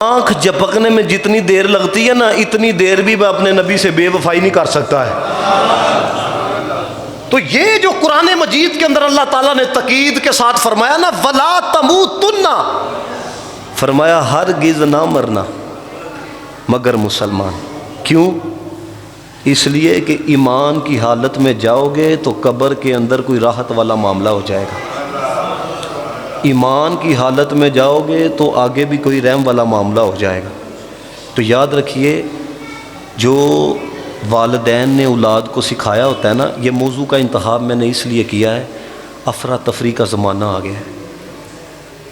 آنکھ جھپکنے میں جتنی دیر لگتی ہے نا، اتنی دیر بھی میں اپنے نبی سے بے وفائی نہیں کر سکتا ہے۔ تو یہ جو قرآن مجید کے اندر اللہ تعالیٰ نے تاکید کے ساتھ فرمایا نا وَلَا تَمُوتُنَّ، فرمایا ہرگز نہ مرنا مگر مسلمان۔ کیوں؟ اس لیے کہ ایمان کی حالت میں جاؤ گے تو قبر کے اندر کوئی راحت والا معاملہ ہو جائے گا، ایمان کی حالت میں جاؤ گے تو آگے بھی کوئی رحم والا معاملہ ہو جائے گا۔ تو یاد رکھیے، جو والدین نے اولاد کو سکھایا ہوتا ہے نا، یہ موضوع کا انتخاب میں نے اس لیے کیا ہے، افراتفری کا زمانہ آ گیا ہے،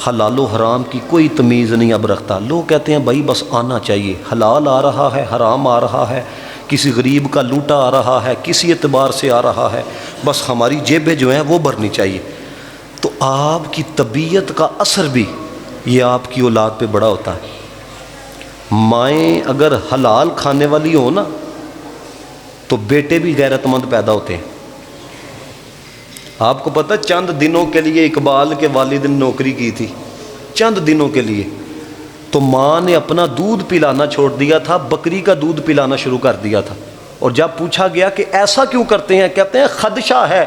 حلال و حرام کی کوئی تمیز نہیں اب رکھتا۔ لوگ کہتے ہیں بھائی بس آنا چاہیے، حلال آ رہا ہے، حرام آ رہا ہے، کسی غریب کا لوٹا آ رہا ہے، کسی اعتبار سے آ رہا ہے، بس ہماری جیبیں جو ہیں وہ بھرنی چاہیے۔ تو آپ کی طبیعت کا اثر بھی یہ آپ کی اولاد پہ بڑا ہوتا ہے۔ مائیں اگر حلال کھانے والی ہوں نا تو بیٹے بھی غیرت مند پیدا ہوتے ہیں۔ آپ کو پتہ چند دنوں کے لیے اقبال کے والد نے نوکری کی تھی، چند دنوں کے لیے، تو ماں نے اپنا دودھ پلانا چھوڑ دیا تھا، بکری کا دودھ پلانا شروع کر دیا تھا۔ اور جب پوچھا گیا کہ ایسا کیوں کرتے ہیں، کہتے ہیں خدشہ ہے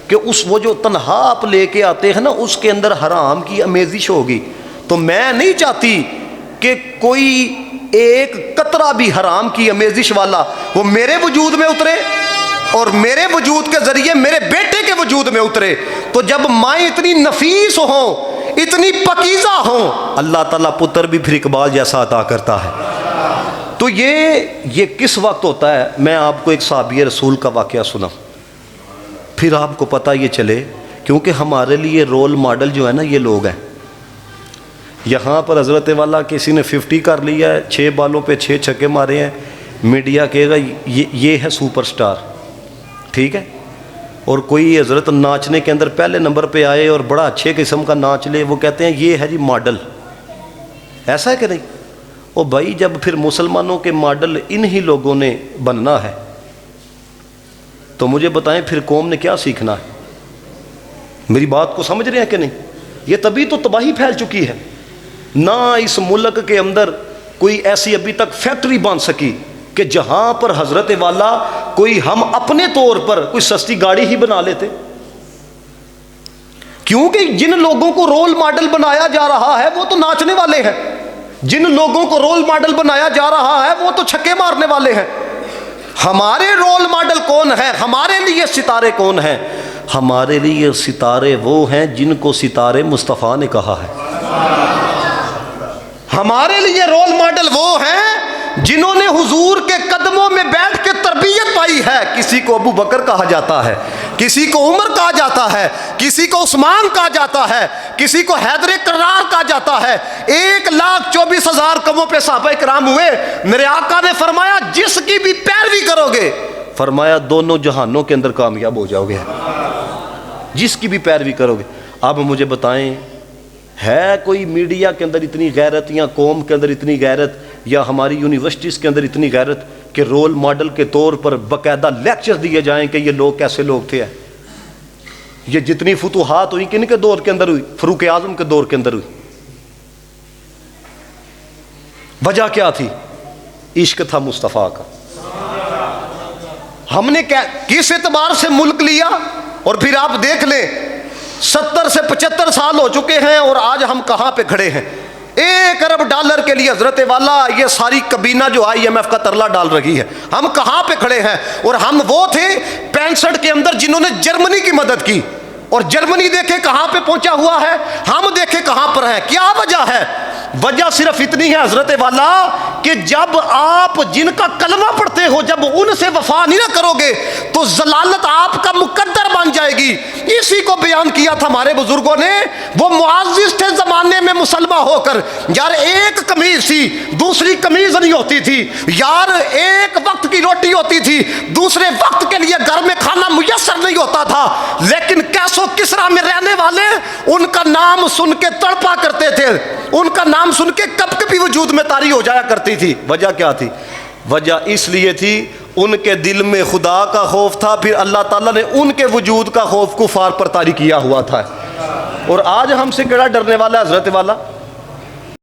کہ وہ جو تنہا آپ لے کے آتے ہیں نا، اس کے اندر حرام کی آمیزش ہوگی، تو میں نہیں چاہتی کہ کوئی ایک قطرہ بھی حرام کی آمیزش والا وہ میرے وجود میں اترے اور میرے وجود کے ذریعے میرے بیٹے کے وجود میں اترے۔ تو جب مائیں اتنی نفیس ہوں، اتنی پاکیزہ ہوں، اللہ تعالیٰ پتر بھی پھر اقبال جیسا عطا کرتا ہے۔ تو یہ کس وقت ہوتا ہے؟ میں آپ کو ایک صحابی رسول کا واقعہ سنا، پھر آپ کو پتہ یہ چلے، کیونکہ ہمارے لیے رول ماڈل جو ہے نا یہ لوگ ہیں۔ یہاں پر حضرت والا کسی نے 50 کر لیا ہے، 6 بالوں پہ 6 چھکے مارے ہیں، میڈیا کہے گا یہ ہے سپر سٹار، ٹھیک ہے؟ اور کوئی حضرت ناچنے کے اندر پہلے نمبر پہ آئے اور بڑا اچھے قسم کا ناچ لے، وہ کہتے ہیں یہ ہے جی ماڈل۔ ایسا ہے کہ نہیں؟ او بھائی، جب پھر مسلمانوں کے ماڈل انہی لوگوں نے بننا ہے تو مجھے بتائیں پھر قوم نے کیا سیکھنا ہے؟ میری بات کو سمجھ رہے ہیں کہ نہیں؟ یہ تبھی تو تباہی پھیل چکی ہے۔ نہ اس ملک کے اندر کوئی ایسی ابھی تک فیکٹری بن سکی کہ جہاں پر حضرت والا کوئی ہم اپنے طور پر کوئی سستی گاڑی ہی بنا لیتے، کیونکہ جن لوگوں کو رول ماڈل بنایا جا رہا ہے وہ تو ناچنے والے ہیں، جن لوگوں کو رول ماڈل بنایا جا رہا ہے وہ تو چھکے مارنے والے ہیں۔ ہمارے رول ماڈل کون ہے؟ ہمارے لیے ستارے کون ہیں؟ ہمارے لیے ستارے وہ ہیں جن کو ستارے مصطفیٰ نے کہا ہے۔ ہمارے لیے رول ماڈل وہ ہیں جنہوں نے حضور کے قدموں میں بیٹھ کے تربیت پائی ہے۔ کسی کو ابو بکر کہا جاتا ہے، کسی کو عمر کہا جاتا ہے، کسی کو عثمان کہا جاتا ہے، کسی کو حیدر کرار کہا جاتا ہے۔ 1,24,000 قوموں پہ صحابہ کرام ہوئے۔ میرے آقا نے فرمایا جس کی بھی پیروی کرو گے، فرمایا دونوں جہانوں کے اندر کامیاب ہو جاؤ گے، جس کی بھی پیروی کرو گے۔ اب مجھے بتائیں، ہے کوئی میڈیا کے اندر اتنی غیرت یا قوم کے اندر اتنی غیرت یا ہماری یونیورسٹیز کے اندر اتنی غیرت کہ رول ماڈل کے طور پر باقاعدہ لیکچر دیے جائیں کہ یہ لوگ کیسے لوگ تھے؟ یہ جتنی فتوحات ہوئی کن کے دور کے اندر ہوئی؟ فاروق اعظم کے دور کے اندر ہوئی۔ وجہ کیا تھی؟ عشق تھا مصطفیٰ کا۔ ہم نے کس اعتبار سے ملک لیا؟ اور پھر آپ دیکھ لیں 70 سے 75 سال ہو چکے ہیں اور آج ہم کہاں پہ کھڑے ہیں؟ 1 ارب ڈالر کے لیے حضرت والا یہ ساری کابینہ جو IMF کا ترلا ڈال رہی ہے، ہم کہاں پہ کھڑے ہیں؟ اور ہم وہ تھے 65 کے اندر جنہوں نے جرمنی کی مدد کی، اور جرمنی دیکھے کہاں پہ پہنچا ہوا ہے، ہم دیکھے کہاں پر ہیں۔ کیا وجہ ہے؟ وجہ صرف اتنی ہے حضرت والا کہ جب آپ جن کا کلمہ پڑھتے ہو جب ان سے وفا نہیں نہ کرو گے تو ضلالت آپ کا مقدر بن جائے گی۔ اسی کو بیان کیا تھا ہمارے بزرگوں نے، وہ معزز تھے زمانے میں مسلمہ ہو کر، یار ایک قمیض تھی دوسری قمیض نہیں ہوتی تھی، یار ایک وقت کی روٹی ہوتی تھی دوسرے وقت کے لیے گھر میں کھانا میسر نہیں ہوتا تھا، لیکن کیسو کسرا میں رہنے والے ان کا نام سن کے تڑپا کرتے تھے، ان کا نام سن کے کب کبھی وجود میں طاری ہو جایا کرتی تھی۔ وجہ کیا تھی؟ وجہ اس لیے تھی ان کے دل میں خدا کا خوف تھا، پھر اللہ تعالیٰ نے ان کے وجود کا خوف کفار پر طاری کیا ہوا تھا۔ اور آج ہم سے کیڑا ڈرنے والا ہے حضرت والا؟